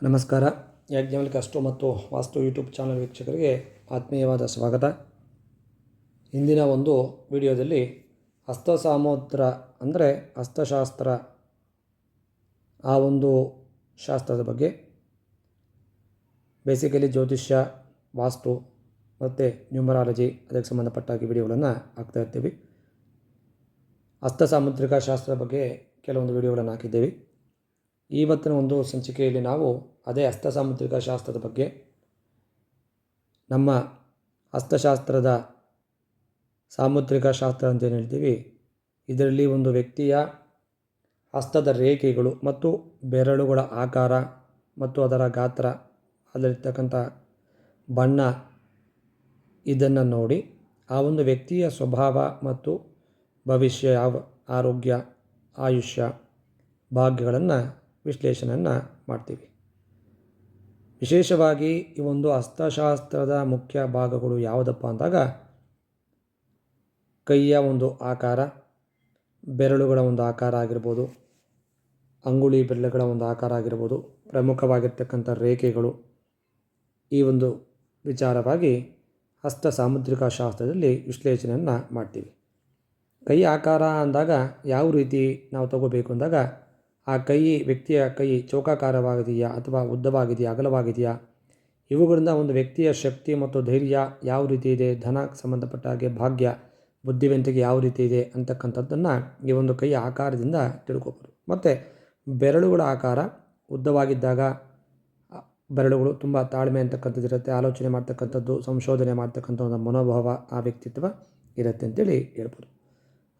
ನಮಸ್ಕಾರ. ಯಾಜ್ಞವಲ್ಕ್ಯ ಅಸ್ಟ್ರೋ ಮತ್ತು ವಾಸ್ತು YouTube channel ವೀಕ್ಷಕರಿಗೆ ಆತ್ಮೀಯವಾದ ಸ್ವಾಗತ. ಇಂದಿನ ಒಂದು ವಿಡಿಯೋದಲ್ಲಿ ಹಸ್ತಸಾಮುದ್ರ ಅಂದರೆ ಹಸ್ತಶಾಸ್ತ್ರ, ಆ ಒಂದು ಶಾಸ್ತ್ರದ ಬಗ್ಗೆ, ಬೇಸಿಕಲಿ ಜ್ಯೋತಿಷ್ಯ, ವಾಸ್ತು ಮತ್ತು ನ್ಯೂಮರಾಲಜಿ ಅದಕ್ಕೆ ಸಂಬಂಧಪಟ್ಟಾಗಿ ವಿಡಿಯೋಗಳನ್ನು ಹಾಕ್ತಾ ಇರ್ತೀವಿ. ಹಸ್ತಸಾಮುದ್ರಿಕ ಶಾಸ್ತ್ರದ ಬಗ್ಗೆ ಕೆಲವೊಂದು ವಿಡಿಯೋಗಳನ್ನು ಹಾಕಿದ್ದೇವೆ. ಇವತ್ತಿನ ಒಂದು ಸಂಚಿಕೆಯಲ್ಲಿ ನಾವು ಅದೇ ಹಸ್ತಸಾಮುದ್ರಿಕ ಶಾಸ್ತ್ರದ ಬಗ್ಗೆ, ನಮ್ಮ ಹಸ್ತಶಾಸ್ತ್ರದ ಸಾಮುದ್ರಿಕ ಶಾಸ್ತ್ರ ಅಂತ ಏನು ಹೇಳ್ತೀವಿ, ಇದರಲ್ಲಿ ಒಂದು ವ್ಯಕ್ತಿಯ ಹಸ್ತದ ರೇಖೆಗಳು ಮತ್ತು ಬೆರಳುಗಳ ಆಕಾರ ಮತ್ತು ಅದರ ಗಾತ್ರ, ಅದರಲ್ಲಿರ್ತಕ್ಕಂಥ ಬಣ್ಣ, ಇದನ್ನು ನೋಡಿ ಆ ಒಂದು ವ್ಯಕ್ತಿಯ ಸ್ವಭಾವ ಮತ್ತು ಭವಿಷ್ಯ, ಯಾವ ಆರೋಗ್ಯ, ಆಯುಷ್ಯ, ಭಾಗ್ಯಗಳನ್ನು ವಿಶ್ಲೇಷಣೆಯನ್ನು ಮಾಡ್ತೀವಿ. ವಿಶೇಷವಾಗಿ ಈ ಒಂದು ಹಸ್ತಶಾಸ್ತ್ರದ ಮುಖ್ಯ ಭಾಗಗಳು ಯಾವುದಪ್ಪ ಅಂದಾಗ, ಕೈಯ ಒಂದು ಆಕಾರ, ಬೆರಳುಗಳ ಒಂದು ಆಕಾರ ಆಗಿರ್ಬೋದು, ಅಂಗುಳಿ ಬೆರಳುಗಳ ಒಂದು ಆಕಾರ ಆಗಿರ್ಬೋದು, ಪ್ರಮುಖವಾಗಿರ್ತಕ್ಕಂಥ ರೇಖೆಗಳು, ಈ ಒಂದು ವಿಚಾರವಾಗಿ ಹಸ್ತ ಸಾಮುದ್ರಿಕ ಶಾಸ್ತ್ರದಲ್ಲಿ ವಿಶ್ಲೇಷಣೆಯನ್ನು ಮಾಡ್ತೀವಿ. ಕೈ ಆಕಾರ ಅಂದಾಗ ಯಾವ ರೀತಿ ನಾವು ತಗೋಬೇಕು ಅಂದಾಗ, ಆ ವ್ಯಕ್ತಿಯ ಕೈ ಚೌಕಾಕಾರವಾಗಿದೆಯಾ ಅಥವಾ ಉದ್ದವಾಗಿದೆಯಾ, ಅಗಲವಾಗಿದೆಯಾ, ಇವುಗಳಿಂದ ಒಂದು ವ್ಯಕ್ತಿಯ ಶಕ್ತಿ ಮತ್ತು ಧೈರ್ಯ ಯಾವ ರೀತಿ ಇದೆ, ಧನ ಸಂಬಂಧಪಟ್ಟ ಹಾಗೆ ಭಾಗ್ಯ, ಬುದ್ಧಿವಂತಿಕೆ ಯಾವ ರೀತಿ ಇದೆ ಅಂತಕ್ಕಂಥದ್ದನ್ನು ಈ ಒಂದು ಕೈ ಆಕಾರದಿಂದ ತಿಳ್ಕೊಬೋದು. ಮತ್ತು ಬೆರಳುಗಳ ಆಕಾರ ಉದ್ದವಾಗಿದ್ದಾಗ ಬೆರಳುಗಳು ತುಂಬ ತಾಳ್ಮೆ ಅಂತಕ್ಕಂಥದ್ದು ಇರುತ್ತೆ, ಆಲೋಚನೆ ಮಾಡ್ತಕ್ಕಂಥದ್ದು, ಸಂಶೋಧನೆ ಮಾಡ್ತಕ್ಕಂಥ ಒಂದು ಮನೋಭಾವ, ಆ ವ್ಯಕ್ತಿತ್ವ ಇರುತ್ತೆ ಅಂತೇಳಿ ಹೇಳ್ಬೋದು.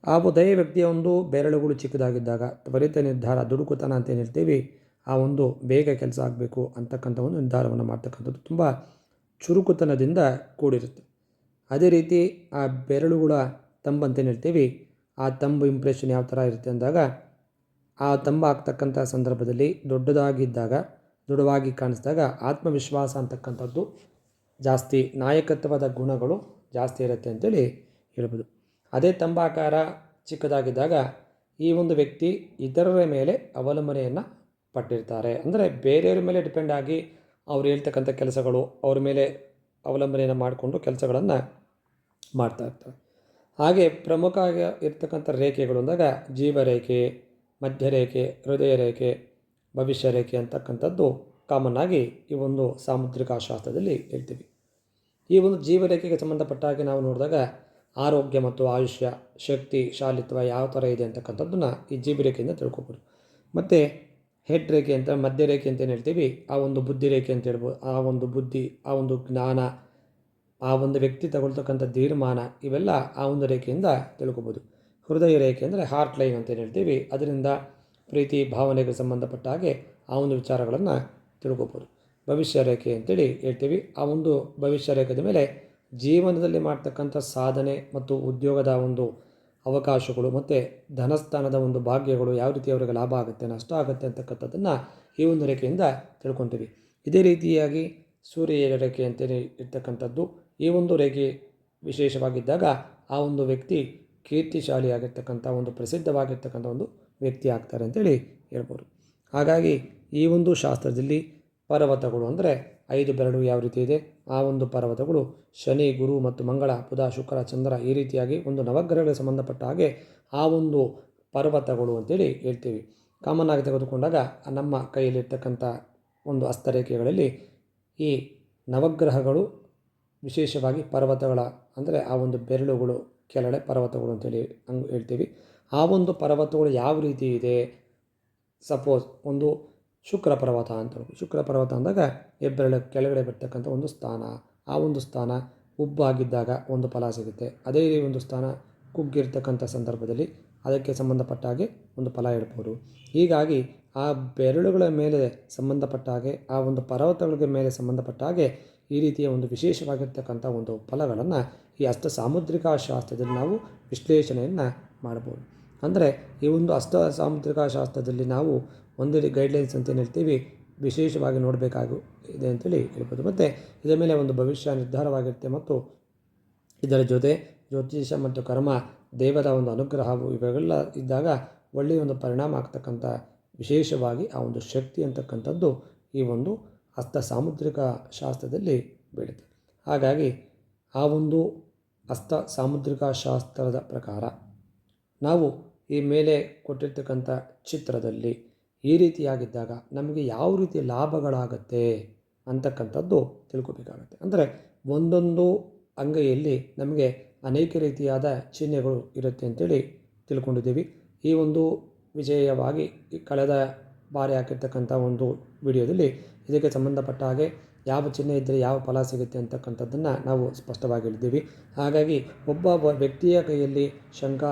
ಆ ಉದಯ ವ್ಯಕ್ತಿಯ ಒಂದು ಬೆರಳುಗಳು ಚಿಕ್ಕದಾಗಿದ್ದಾಗ ತ್ವರಿತ ನಿರ್ಧಾರ, ದುಡುಕುತನ ಅಂತ ಏನು ಹೇಳ್ತೀವಿ, ಆ ಒಂದು ಬೇಗ ಕೆಲಸ ಆಗಬೇಕು ಅಂತಕ್ಕಂಥ ಒಂದು ನಿರ್ಧಾರವನ್ನು ಮಾಡ್ತಕ್ಕಂಥದ್ದು ತುಂಬ ಚುರುಕುತನದಿಂದ ಕೂಡಿರುತ್ತೆ. ಅದೇ ರೀತಿ ಆ ಬೆರಳುಗಳ ತಂಬು ಅಂತೇನು ಹೇಳ್ತೀವಿ, ಆ ತಂಬು ಇಂಪ್ರೆಷನ್ ಯಾವ ಥರ ಇರುತ್ತೆ ಅಂದಾಗ, ಆ ತಂಬು ಆಗ್ತಕ್ಕಂಥ ಸಂದರ್ಭದಲ್ಲಿ ದೊಡ್ಡದಾಗಿದ್ದಾಗ, ದೃಢವಾಗಿ ಕಾಣಿಸಿದಾಗ ಆತ್ಮವಿಶ್ವಾಸ ಅಂತಕ್ಕಂಥದ್ದು ಜಾಸ್ತಿ, ನಾಯಕತ್ವದ ಗುಣಗಳು ಜಾಸ್ತಿ ಇರುತ್ತೆ ಅಂತೇಳಿ ಹೇಳ್ಬೋದು. ಅದೇ ತಂಬಾಕಾರ ಚಿಕ್ಕದಾಗಿದ್ದಾಗ ಈ ಒಂದು ವ್ಯಕ್ತಿ ಇತರರ ಮೇಲೆ ಅವಲಂಬನೆಯನ್ನು ಪಟ್ಟಿರ್ತಾರೆ. ಅಂದರೆ ಬೇರೆಯವ್ರ ಮೇಲೆ ಡಿಪೆಂಡ್ ಆಗಿ ಅವ್ರು ಹೇಳ್ತಕ್ಕಂಥ ಕೆಲಸಗಳು, ಅವ್ರ ಮೇಲೆ ಅವಲಂಬನೆಯನ್ನು ಮಾಡಿಕೊಂಡು ಕೆಲಸಗಳನ್ನು ಮಾಡ್ತಾ ಇರ್ತಾರೆ. ಹಾಗೆ ಪ್ರಮುಖ ಇರ್ತಕ್ಕಂಥ ರೇಖೆಗಳು ಅಂದಾಗ ಜೀವರೇಖೆ, ಮಧ್ಯರೇಖೆ, ಹೃದಯ ರೇಖೆ, ಭವಿಷ್ಯ ರೇಖೆ ಅಂತಕ್ಕಂಥದ್ದು ಕಾಮನ್ ಆಗಿ ಈ ಒಂದು ಸಾಮುದ್ರಿಕ ಶಾಸ್ತ್ರದಲ್ಲಿ ಹೇಳ್ತೀವಿ. ಈ ಒಂದು ಜೀವರೇಖೆಗೆ ಸಂಬಂಧಪಟ್ಟ ಹಾಗೆ ನಾವು ನೋಡಿದಾಗ ಆರೋಗ್ಯ ಮತ್ತು ಆಯುಷ್ಯ, ಶಕ್ತಿ, ಶಾಲಿತ್ವ ಯಾವ ಥರ ಇದೆ ಅಂತಕ್ಕಂಥದ್ದನ್ನು ಈ ಜೀವರೇಖೆಯಿಂದ ತಿಳ್ಕೊಬೋದು. ಮತ್ತು ಹೆಡ್ ರೇಖೆ ಅಂತ, ಮಧ್ಯರೇಖೆ ಅಂತ ಏನು ಹೇಳ್ತೀವಿ, ಆ ಒಂದು ಬುದ್ಧಿ ರೇಖೆ ಅಂತ ಹೇಳ್ಬೋದು. ಆ ಒಂದು ಬುದ್ಧಿ, ಆ ಒಂದು ಜ್ಞಾನ, ಆ ಒಂದು ವ್ಯಕ್ತಿ ತಗೊಳ್ತಕ್ಕಂಥ ತೀರ್ಮಾನ, ಇವೆಲ್ಲ ಆ ಒಂದು ರೇಖೆಯಿಂದ ತಿಳ್ಕೊಬೋದು. ಹೃದಯ ರೇಖೆ ಅಂದರೆ ಹಾರ್ಟ್ ಲೈನ್ ಅಂತ ಏನು ಹೇಳ್ತೀವಿ, ಅದರಿಂದ ಪ್ರೀತಿ, ಭಾವನೆಗೆ ಸಂಬಂಧಪಟ್ಟ ಹಾಗೆ ಆ ಒಂದು ವಿಚಾರಗಳನ್ನು ತಿಳ್ಕೊಬೋದು. ಭವಿಷ್ಯ ರೇಖೆ ಅಂತೇಳಿ ಹೇಳ್ತೀವಿ. ಆ ಒಂದು ಭವಿಷ್ಯ ರೇಖೆದ ಮೇಲೆ ಜೀವನದಲ್ಲಿ ಮಾಡ್ತಕ್ಕಂಥ ಸಾಧನೆ ಮತ್ತು ಉದ್ಯೋಗದ ಒಂದು ಅವಕಾಶಗಳು ಮತ್ತು ಧನಸ್ಥಾನದ ಒಂದು ಭಾಗ್ಯಗಳು ಯಾವ ರೀತಿ ಅವರಿಗೆ ಲಾಭ ಆಗುತ್ತೆ, ನಷ್ಟ ಆಗುತ್ತೆ ಅಂತಕ್ಕಂಥದ್ದನ್ನು ಈ ಒಂದು ರೇಖೆಯಿಂದ ತಿಳ್ಕೊತೀವಿ. ಇದೇ ರೀತಿಯಾಗಿ ಸೂರ್ಯ ರೇಖೆ ಅಂತೇಳಿ ಇರ್ತಕ್ಕಂಥದ್ದು, ಈ ಒಂದು ರೇಖೆ ವಿಶೇಷವಾಗಿದ್ದಾಗ ಆ ಒಂದು ವ್ಯಕ್ತಿ ಕೀರ್ತಿಶಾಲಿಯಾಗಿರ್ತಕ್ಕಂಥ ಒಂದು ಪ್ರಸಿದ್ಧವಾಗಿರ್ತಕ್ಕಂಥ ಒಂದು ವ್ಯಕ್ತಿ ಆಗ್ತಾರೆ ಅಂತೇಳಿ ಹೇಳ್ಬೋದು. ಹಾಗಾಗಿ ಈ ಒಂದು ಶಾಸ್ತ್ರದಲ್ಲಿ ಪರ್ವತಗಳು ಅಂದರೆ 5 ಬೆರಳು ಯಾವ ರೀತಿ ಇದೆ, ಆ ಒಂದು ಪರ್ವತಗಳು ಶನಿ, ಗುರು ಮತ್ತು ಮಂಗಳ, ಬುಧ, ಶುಕ್ರ, ಚಂದ್ರ, ಈ ರೀತಿಯಾಗಿ ಒಂದು ನವಗ್ರಹಗಳಿಗೆ ಸಂಬಂಧಪಟ್ಟ ಹಾಗೆ ಆ ಒಂದು ಪರ್ವತಗಳು ಅಂತೇಳಿ ಹೇಳ್ತೀವಿ. ಕಾಮನ್ ಆಗಿ ತೆಗೆದುಕೊಂಡಾಗ ನಮ್ಮ ಕೈಯಲ್ಲಿರ್ತಕ್ಕಂಥ ಒಂದು ಹಸ್ತರೇಖೆಗಳಲ್ಲಿ ಈ ನವಗ್ರಹಗಳು ವಿಶೇಷವಾಗಿ ಪರ್ವತಗಳ ಅಂದರೆ ಆ ಒಂದು ಬೆರಳುಗಳು ಕೆಳಗಡೆ ಪರ್ವತಗಳು ಅಂತೇಳಿ ಹೇಳ್ತೀವಿ. ಆ ಒಂದು ಪರ್ವತಗಳು ಯಾವ ರೀತಿ ಇದೆ, ಸಪೋಸ್ ಒಂದು ಶುಕ್ರ ಪರ್ವತ ಅಂತ ಹೇಳ್ಬೋದು. ಶುಕ್ರ ಪರ್ವತ ಅಂದಾಗ ಹೆಬ್ಬೆರಳು ಕೆಳಗಡೆ ಬರ್ತಕ್ಕಂಥ ಒಂದು ಸ್ಥಾನ, ಆ ಒಂದು ಸ್ಥಾನ ಉಬ್ಬಾಗಿದ್ದಾಗ ಒಂದು ಫಲ ಸಿಗುತ್ತೆ. ಅದೇ ಒಂದು ಸ್ಥಾನ ಕುಗ್ಗಿರ್ತಕ್ಕಂಥ ಸಂದರ್ಭದಲ್ಲಿ ಅದಕ್ಕೆ ಸಂಬಂಧಪಟ್ಟ ಹಾಗೆ ಒಂದು ಫಲ ಇಡ್ಬೋದು. ಹೀಗಾಗಿ ಆ ಬೆರಳುಗಳ ಮೇಲೆ ಸಂಬಂಧಪಟ್ಟ ಹಾಗೆ, ಆ ಒಂದು ಪರ್ವತಗಳ ಮೇಲೆ ಸಂಬಂಧಪಟ್ಟ ಹಾಗೆ ಈ ರೀತಿಯ ಒಂದು ವಿಶೇಷವಾಗಿರ್ತಕ್ಕಂಥ ಒಂದು ಫಲಗಳನ್ನು ಈ ಹಸ್ತ ಸಾಮುದ್ರಿಕ ಶಾಸ್ತ್ರದಲ್ಲಿ ನಾವು ವಿಶ್ಲೇಷಣೆಯನ್ನು ಮಾಡ್ಬೋದು. ಅಂದರೆ ಈ ಒಂದು ಹಸ್ತ ಸಾಮುದ್ರಿಕ ಶಾಸ್ತ್ರದಲ್ಲಿ ನಾವು ಒಂದು ಗೈಡ್ಲೈನ್ಸ್ ಅಂತೇನು ಹೇಳ್ತೀವಿ, ವಿಶೇಷವಾಗಿ ನೋಡಬೇಕಾಗಿದೆ ಅಂತೇಳಿ ಹೇಳ್ಬೋದು. ಮತ್ತು ಇದರ ಮೇಲೆ ಒಂದು ಭವಿಷ್ಯ ನಿರ್ಧಾರವಾಗಿರುತ್ತೆ. ಮತ್ತು ಇದರ ಜೊತೆ ಜ್ಯೋತಿಷ ಮತ್ತು ಕರ್ಮ, ದೇವರ ಒಂದು ಅನುಗ್ರಹವು ಇವೆಲ್ಲ ಇದ್ದಾಗ ಒಳ್ಳೆಯ ಒಂದು ಪರಿಣಾಮ ಆಗ್ತಕ್ಕಂಥ ವಿಶೇಷವಾಗಿ ಆ ಒಂದು ಶಕ್ತಿ ಅಂತಕ್ಕಂಥದ್ದು ಈ ಒಂದು ಹಸ್ತ ಸಾಮುದ್ರಿಕ ಶಾಸ್ತ್ರದಲ್ಲಿ ಬೀಳುತ್ತೆ. ಹಾಗಾಗಿ ಆ ಒಂದು ಹಸ್ತ ಸಾಮುದ್ರಿಕ ಶಾಸ್ತ್ರದ ಪ್ರಕಾರ ನಾವು ಈ ಮೇಲೆ ಕೊಟ್ಟಿರ್ತಕ್ಕಂಥ ಚಿತ್ರದಲ್ಲಿ ಈ ರೀತಿಯಾಗಿದ್ದಾಗ ನಮಗೆ ಯಾವ ರೀತಿ ಲಾಭಗಳಾಗುತ್ತೆ ಅಂತಕ್ಕಂಥದ್ದು ತಿಳ್ಕೊಬೇಕಾಗತ್ತೆ. ಅಂದರೆ ಒಂದೊಂದು ಅಂಗೈಯಲ್ಲಿ ನಮಗೆ ಅನೇಕ ರೀತಿಯಾದ ಚಿಹ್ನೆಗಳು ಇರುತ್ತೆ ಅಂತೇಳಿ ತಿಳ್ಕೊಂಡಿದ್ದೀವಿ. ಈ ಒಂದು ವಿಷಯವಾಗಿ ಕಳೆದ ಬಾರಿ ಹಾಕಿರ್ತಕ್ಕಂಥ ಒಂದು ವಿಡಿಯೋದಲ್ಲಿ ಇದಕ್ಕೆ ಸಂಬಂಧಪಟ್ಟ ಹಾಗೆ ಯಾವ ಚಿಹ್ನೆ ಇದ್ದರೆ ಯಾವ ಫಲ ಸಿಗುತ್ತೆ ಅಂತಕ್ಕಂಥದ್ದನ್ನು ನಾವು ಸ್ಪಷ್ಟವಾಗಿ ಹೇಳಿದ್ದೀವಿ. ಹಾಗಾಗಿ ಒಬ್ಬ ವ್ಯಕ್ತಿಯ ಕೈಯಲ್ಲಿ ಶಂಖ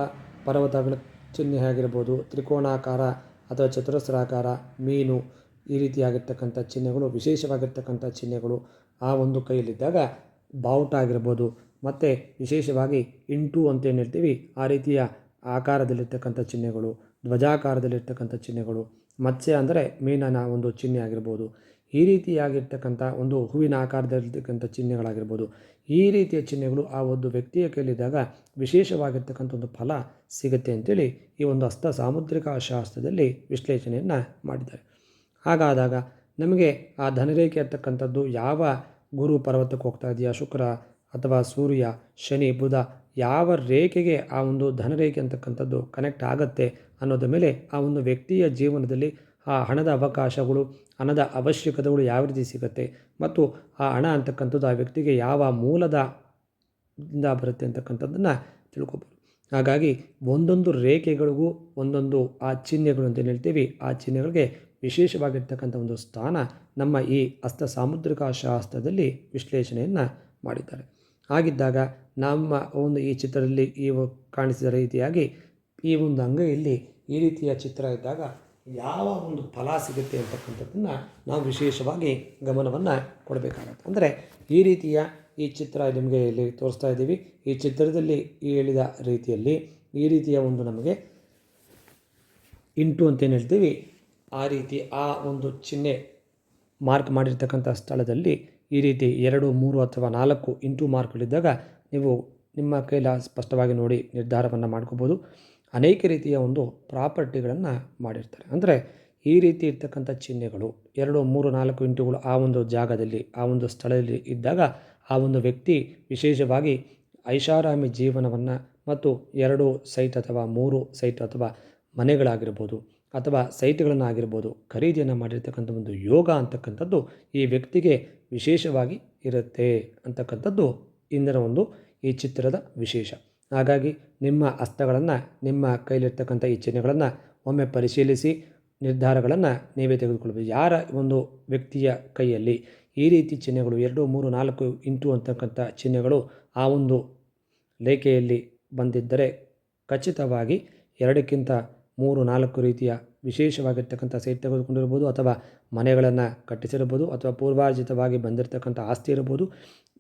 ಪರ್ವತಗಳ ಚಿಹ್ನೆ ಆಗಿರ್ಬೋದು, ತ್ರಿಕೋಣಾಕಾರ ಅಥವಾ ಚತುರಸ್ರಾಕಾರ, ಮೀನು ಈ ರೀತಿಯಾಗಿರ್ತಕ್ಕಂಥ ಚಿಹ್ನೆಗಳು, ವಿಶೇಷವಾಗಿರ್ತಕ್ಕಂಥ ಚಿಹ್ನೆಗಳು ಆ ಒಂದು ಕೈಯಲ್ಲಿದ್ದಾಗ ಬಾವುಟ ಆಗಿರ್ಬೋದು, ಮತ್ತು ವಿಶೇಷವಾಗಿ ಇಂಟು ಅಂತ ಏನು ಹೇಳ್ತೀವಿ ಆ ರೀತಿಯ ಆಕಾರದಲ್ಲಿರ್ತಕ್ಕಂಥ ಚಿಹ್ನೆಗಳು, ಧ್ವಜಾಕಾರದಲ್ಲಿರ್ತಕ್ಕಂಥ ಚಿಹ್ನೆಗಳು, ಮತ್ಸ್ಯ ಅಂದರೆ ಮೀನನ ಒಂದು ಚಿಹ್ನೆ ಆಗಿರ್ಬೋದು, ಈ ರೀತಿಯಾಗಿರ್ತಕ್ಕಂಥ ಒಂದು ಹೂವಿನ ಆಕಾರದಲ್ಲಿರ್ತಕ್ಕಂಥ ಚಿಹ್ನೆಗಳಾಗಿರ್ಬೋದು, ಈ ರೀತಿಯ ಚಿಹ್ನೆಗಳು ಆ ಒಂದು ವ್ಯಕ್ತಿಯ ಕೈಲಿದ್ದಾಗ ವಿಶೇಷವಾಗಿರ್ತಕ್ಕಂಥ ಒಂದು ಫಲ ಸಿಗುತ್ತೆ ಅಂತೇಳಿ ಈ ಒಂದು ಹಸ್ತ ಸಾಮುದ್ರಿಕ ಶಾಸ್ತ್ರದಲ್ಲಿ ವಿಶ್ಲೇಷಣೆಯನ್ನು ಮಾಡಿದ್ದಾರೆ. ಹಾಗಾದಾಗ ನಮಗೆ ಆ ಧನರೇಖೆ ಇರ್ತಕ್ಕಂಥದ್ದು ಯಾವ ಗುರು ಪರ್ವತಕ್ಕೆ ಹೋಗ್ತಾ ಇದೆಯಾ, ಶುಕ್ರ ಅಥವಾ ಸೂರ್ಯ, ಶನಿ, ಬುಧ ಯಾವ ರೇಖೆಗೆ ಆ ಒಂದು ಧನರೇಖೆ ಅಂತಕ್ಕಂಥದ್ದು ಕನೆಕ್ಟ್ ಆಗುತ್ತೆ ಅನ್ನೋದ್ರ ಮೇಲೆ ಆ ಒಂದು ವ್ಯಕ್ತಿಯ ಜೀವನದಲ್ಲಿ ಆ ಹಣದ ಅವಕಾಶಗಳು, ಹಣದ ಅವಶ್ಯಕತೆಗಳು ಯಾವ ರೀತಿ ಸಿಗುತ್ತೆ ಮತ್ತು ಆ ಹಣ ಅಂತಕ್ಕಂಥದ್ದು ಆ ವ್ಯಕ್ತಿಗೆ ಯಾವ ಮೂಲದಿಂದ ಬರುತ್ತೆ ಅಂತಕ್ಕಂಥದ್ದನ್ನು ತಿಳ್ಕೊಬೋದು. ಹಾಗಾಗಿ ಒಂದೊಂದು ರೇಖೆಗಳಿಗೂ ಒಂದೊಂದು ಆ ಚಿಹ್ನೆಗಳು ಅಂತ ಹೇಳ್ತೀವಿ, ಆ ಚಿಹ್ನೆಗಳಿಗೆ ವಿಶೇಷವಾಗಿರ್ತಕ್ಕಂಥ ಒಂದು ಸ್ಥಾನ ನಮ್ಮ ಈ ಹಸ್ತ ಸಾಮುದ್ರಿಕ ಶಾಸ್ತ್ರದಲ್ಲಿ ವಿಶ್ಲೇಷಣೆಯನ್ನು ಮಾಡಿದ್ದಾರೆ. ಹಾಗಿದ್ದಾಗ ನಮ್ಮ ಒಂದು ಈ ಚಿತ್ರದಲ್ಲಿ ಈ ಕಾಣಿಸಿದ ರೀತಿಯಾಗಿ ಈ ಒಂದು ಅಂಗೈಯಲ್ಲಿ ಈ ರೀತಿಯ ಚಿತ್ರ ಇದ್ದಾಗ ಯಾವ ಒಂದು ಫಲ ಸಿಗುತ್ತೆ ಅಂತಕ್ಕಂಥದ್ದನ್ನು ನಾವು ವಿಶೇಷವಾಗಿ ಗಮನವನ್ನು ಕೊಡಬೇಕಾಗತ್ತೆ. ಅಂದರೆ ಈ ರೀತಿಯ ಈ ಚಿತ್ರ ನಿಮಗೆ ಇಲ್ಲಿ ತೋರಿಸ್ತಾ ಇದ್ದೀವಿ. ಈ ಚಿತ್ರದಲ್ಲಿ ಹೇಳಿದ ರೀತಿಯಲ್ಲಿ ಈ ರೀತಿಯ ಒಂದು ನಮಗೆ ಇಂಟು ಅಂತೇನು ಹೇಳ್ತೀವಿ ಆ ರೀತಿ ಆ ಒಂದು ಚಿಹ್ನೆ ಮಾರ್ಕ್ ಮಾಡಿರ್ತಕ್ಕಂಥ ಸ್ಥಳದಲ್ಲಿ ಈ ರೀತಿ 2, 3 ಅಥವಾ 4 ಇಂಟು ಮಾರ್ಕ್ಗಳಿದ್ದಾಗ ನೀವು ನಿಮ್ಮ ಕೈಲ ಸ್ಪಷ್ಟವಾಗಿ ನೋಡಿ ನಿರ್ಧಾರವನ್ನು ಮಾಡ್ಕೋಬೋದು. ಅನೇಕ ರೀತಿಯ ಒಂದು ಪ್ರಾಪರ್ಟಿಗಳನ್ನು ಮಾಡಿರ್ತಾರೆ. ಅಂದರೆ ಈ ರೀತಿ ಇರ್ತಕ್ಕಂಥ ಚಿಹ್ನೆಗಳು 2, 3, 4 ಇಂಟುಗಳು ಆ ಒಂದು ಜಾಗದಲ್ಲಿ ಆ ಒಂದು ಸ್ಥಳದಲ್ಲಿ ಇದ್ದಾಗ ಆ ಒಂದು ವ್ಯಕ್ತಿ ವಿಶೇಷವಾಗಿ ಐಷಾರಾಮಿ ಜೀವನವನ್ನು ಮತ್ತು 2 ಸೈಟ್ ಅಥವಾ 3 ಸೈಟ್ ಅಥವಾ ಮನೆಗಳಾಗಿರ್ಬೋದು ಅಥವಾ ಸೈಟ್ಗಳನ್ನಾಗಿರ್ಬೋದು ಖರೀದಿಯನ್ನು ಮಾಡಿರ್ತಕ್ಕಂಥ ಒಂದು ಯೋಗ ಅಂತಕ್ಕಂಥದ್ದು ಈ ವ್ಯಕ್ತಿಗೆ ವಿಶೇಷವಾಗಿ ಇರುತ್ತೆ ಅಂತಕ್ಕಂಥದ್ದು ಇಂದಿನ ಒಂದು ಈ ಚಿತ್ರದ ವಿಶೇಷ. ಹಾಗಾಗಿ ನಿಮ್ಮ ಹಸ್ತಗಳನ್ನು, ನಿಮ್ಮ ಕೈಲಿರ್ತಕ್ಕಂಥ ಈ ಚಿಹ್ನೆಗಳನ್ನು ಒಮ್ಮೆ ಪರಿಶೀಲಿಸಿ ನಿರ್ಧಾರಗಳನ್ನು ನೀವೇ ತೆಗೆದುಕೊಳ್ಬೋದು. ಯಾರ ಒಂದು ವ್ಯಕ್ತಿಯ ಕೈಯಲ್ಲಿ ಈ ರೀತಿ ಚಿಹ್ನೆಗಳು 2, 3, 4 ಇಂಟು ಅಂತಕ್ಕಂಥ ಚಿಹ್ನೆಗಳು ಆ ಒಂದು ರೇಖೆಯಲ್ಲಿ ಬಂದಿದ್ದರೆ ಖಚಿತವಾಗಿ 2ಕ್ಕಿಂತ 3, 4 ರೀತಿಯ ವಿಶೇಷವಾಗಿರ್ತಕ್ಕಂಥ ಸೈಟ್ ತೆಗೆದುಕೊಂಡಿರ್ಬೋದು ಅಥವಾ ಮನೆಗಳನ್ನು ಕಟ್ಟಿಸಿರ್ಬೋದು ಅಥವಾ ಪೂರ್ವಾರ್ಜಿತವಾಗಿ ಬಂದಿರತಕ್ಕಂಥ ಆಸ್ತಿ ಇರ್ಬೋದು.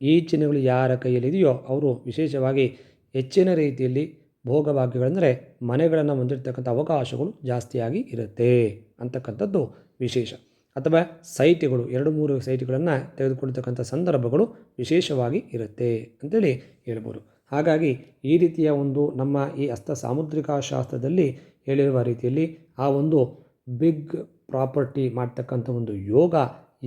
ಈ ಚಿಹ್ನೆಗಳು ಯಾರ ಕೈಯಲ್ಲಿದೆಯೋ ಅವರು ವಿಶೇಷವಾಗಿ ಹೆಚ್ಚಿನ ರೀತಿಯಲ್ಲಿ ಭೋಗಭಾಗ್ಯಗಳಂದರೆ ಮನೆಗಳನ್ನು ಹೊಂದಿರತಕ್ಕಂಥ ಅವಕಾಶಗಳು ಜಾಸ್ತಿಯಾಗಿ ಇರುತ್ತೆ ಅಂತಕ್ಕಂಥದ್ದು ವಿಶೇಷ. ಅಥವಾ ಸೈಟ್ಗಳು 2, 3 ಸೈಟ್ಗಳನ್ನು ತೆಗೆದುಕೊಳ್ತಕ್ಕಂಥ ಸಂದರ್ಭಗಳು ವಿಶೇಷವಾಗಿ ಇರುತ್ತೆ ಅಂತೇಳಿ ಹೇಳ್ಬೋದು. ಹಾಗಾಗಿ ಈ ರೀತಿಯ ಒಂದು ನಮ್ಮ ಈ ಹಸ್ತ ಸಾಮುದ್ರಿಕ ಶಾಸ್ತ್ರದಲ್ಲಿ ಹೇಳಿರುವ ರೀತಿಯಲ್ಲಿ ಆ ಒಂದು ಬಿಗ್ ಪ್ರಾಪರ್ಟಿ ಮಾಡ್ತಕ್ಕಂಥ ಒಂದು ಯೋಗ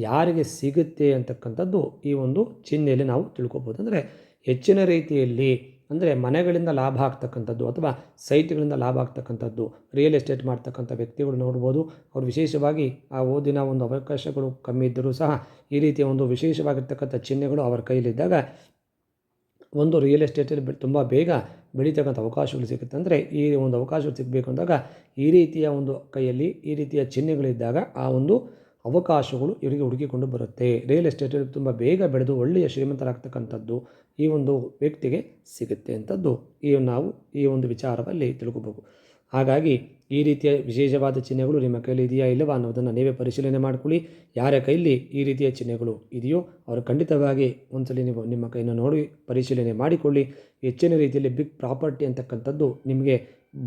ಯಾರಿಗೆ ಸಿಗುತ್ತೆ ಅಂತಕ್ಕಂಥದ್ದು ಈ ಒಂದು ಚಿಹ್ನೆಯಲ್ಲಿ ನಾವು ತಿಳ್ಕೊಬೋದು. ಅಂದರೆ ಹೆಚ್ಚಿನ ರೀತಿಯಲ್ಲಿ ಅಂದರೆ ಮನೆಗಳಿಂದ ಲಾಭ ಆಗ್ತಕ್ಕಂಥದ್ದು ಅಥವಾ ಸೈಟ್ಗಳಿಂದ ಲಾಭ ಆಗ್ತಕ್ಕಂಥದ್ದು, ರಿಯಲ್ ಎಸ್ಟೇಟ್ ಮಾಡ್ತಕ್ಕಂಥ ವ್ಯಕ್ತಿಗಳು ನೋಡ್ಬೋದು. ಅವರು ವಿಶೇಷವಾಗಿ ಆ ಓದಿನ ಒಂದು ಅವಕಾಶಗಳು ಕಮ್ಮಿ ಇದ್ದರೂ ಸಹ ಈ ರೀತಿಯ ಒಂದು ವಿಶೇಷವಾಗಿರ್ತಕ್ಕಂಥ ಚಿಹ್ನೆಗಳು ಅವರ ಕೈಯಲ್ಲಿದ್ದಾಗ ಒಂದು ರಿಯಲ್ ಎಸ್ಟೇಟಲ್ಲಿ ತುಂಬ ಬೇಗ ಬೆಳೀತಕ್ಕಂಥ ಅವಕಾಶಗಳು ಸಿಗುತ್ತೆ. ಅಂದರೆ ಈ ಒಂದು ಅವಕಾಶಗಳು ಸಿಗಬೇಕು ಅಂದಾಗ ಈ ರೀತಿಯ ಒಂದು ಕೈಯಲ್ಲಿ ಈ ರೀತಿಯ ಚಿಹ್ನೆಗಳಿದ್ದಾಗ ಆ ಒಂದು ಅವಕಾಶಗಳು ಇವರಿಗೆ ಹುಡುಕಿಕೊಂಡು ಬರುತ್ತೆ. ರಿಯಲ್ ಎಸ್ಟೇಟಲ್ಲಿ ತುಂಬ ಬೇಗ ಬೆಳೆದು ಒಳ್ಳೆಯ ಶ್ರೀಮಂತರಾಗ್ತಕ್ಕಂಥದ್ದು ಈ ಒಂದು ವ್ಯಕ್ತಿಗೆ ಸಿಗುತ್ತೆ ಅಂಥದ್ದು ನಾವು ಈ ಒಂದು ವಿಚಾರದಲ್ಲಿ ತಿಳ್ಕೊಬೇಕು. ಹಾಗಾಗಿ ಈ ರೀತಿಯ ವಿಶೇಷವಾದ ಚಿಹ್ನೆಗಳು ನಿಮ್ಮ ಕೈಯಲ್ಲಿ ಇದೆಯಾ ಇಲ್ಲವಾ ಅನ್ನೋದನ್ನು ನೀವೇ ಪರಿಶೀಲನೆ ಮಾಡಿಕೊಳ್ಳಿ. ಯಾರ ಕೈಯಲ್ಲಿ ಈ ರೀತಿಯ ಚಿಹ್ನೆಗಳು ಇದೆಯೋ ಅವರು ಖಂಡಿತವಾಗಿ ಒಂದ್ಸಲಿ ನೀವು ನಿಮ್ಮ ಕೈಯನ್ನು ನೋಡಿ ಪರಿಶೀಲನೆ ಮಾಡಿಕೊಳ್ಳಿ. ಹೆಚ್ಚಿನ ರೀತಿಯಲ್ಲಿ ಬಿಗ್ ಪ್ರಾಪರ್ಟಿ ಅಂತಕ್ಕಂಥದ್ದು ನಿಮಗೆ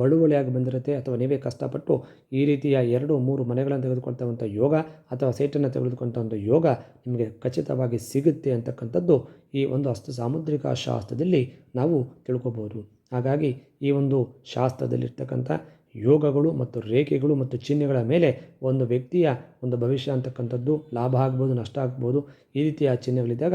ಬಳುವಳಿಯಾಗಿ ಬಂದಿರುತ್ತೆ ಅಥವಾ ನೀವೇ ಕಷ್ಟಪಟ್ಟು ಈ ರೀತಿಯ 2, 3 ಮನೆಗಳನ್ನು ತೆಗೆದುಕೊಳ್ತಕ್ಕಂಥ ಯೋಗ ಅಥವಾ ಸೈಟನ್ನು ತೆಗೆದುಕೊಂಥ ಯೋಗ ನಿಮಗೆ ಖಚಿತವಾಗಿ ಸಿಗುತ್ತೆ ಅಂತಕ್ಕಂಥದ್ದು ಈ ಒಂದು ಹಸ್ತ ಸಾಮುದ್ರಿಕ ಶಾಸ್ತ್ರದಲ್ಲಿ ನಾವು ತಿಳ್ಕೊಬೋದು. ಹಾಗಾಗಿ ಈ ಒಂದು ಶಾಸ್ತ್ರದಲ್ಲಿರ್ತಕ್ಕಂಥ ಯೋಗಗಳು ಮತ್ತು ರೇಖೆಗಳು ಮತ್ತು ಚಿಹ್ನೆಗಳ ಮೇಲೆ ಒಂದು ವ್ಯಕ್ತಿಯ ಒಂದು ಭವಿಷ್ಯ ಅಂತಕ್ಕಂಥದ್ದು ಲಾಭ ಆಗ್ಬೋದು, ನಷ್ಟ ಆಗ್ಬೋದು. ಈ ರೀತಿಯ ಚಿಹ್ನೆಗಳಿದ್ದಾಗ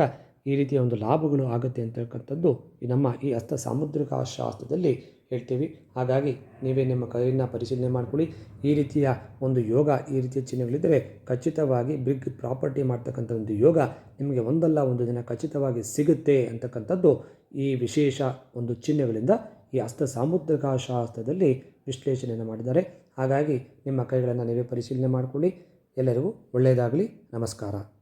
ಈ ರೀತಿಯ ಒಂದು ಲಾಭಗಳು ಆಗುತ್ತೆ ಅಂತಕ್ಕಂಥದ್ದು ನಮ್ಮ ಈ ಹಸ್ತ ಸಾಮುದ್ರಿಕ ಶಾಸ್ತ್ರದಲ್ಲಿ ಹೇಳ್ತೀವಿ. ಹಾಗಾಗಿ ನೀವೇ ನಿಮ್ಮ ಕೈಯನ್ನು ಪರಿಶೀಲನೆ ಮಾಡ್ಕೊಳ್ಳಿ. ಈ ರೀತಿಯ ಒಂದು ಯೋಗ, ಈ ರೀತಿಯ ಚಿಹ್ನೆಗಳಿದ್ದರೆ ಖಚಿತವಾಗಿ ಬಿಗ್ ಪ್ರಾಪರ್ಟಿ ಮಾಡ್ತಕ್ಕಂಥ ಒಂದು ಯೋಗ ನಿಮಗೆ ಒಂದಲ್ಲ ಒಂದು ದಿನ ಖಚಿತವಾಗಿ ಸಿಗುತ್ತೆ ಅಂತಕ್ಕಂಥದ್ದು ಈ ವಿಶೇಷ ಒಂದು ಚಿಹ್ನೆಗಳಿಂದ ಈ ಹಸ್ತ ಸಾಮುದ್ರಿಕ ಶಾಸ್ತ್ರದಲ್ಲಿ ವಿಶ್ಲೇಷಣೆಯನ್ನು ಮಾಡಿದ್ದಾರೆ. ಹಾಗಾಗಿ ನಿಮ್ಮ ಕೈಗಳನ್ನು ನೀವೇ ಪರಿಶೀಲನೆ ಮಾಡಿಕೊಳ್ಳಿ. ಎಲ್ಲರಿಗೂ ಒಳ್ಳೆಯದಾಗಲಿ. ನಮಸ್ಕಾರ.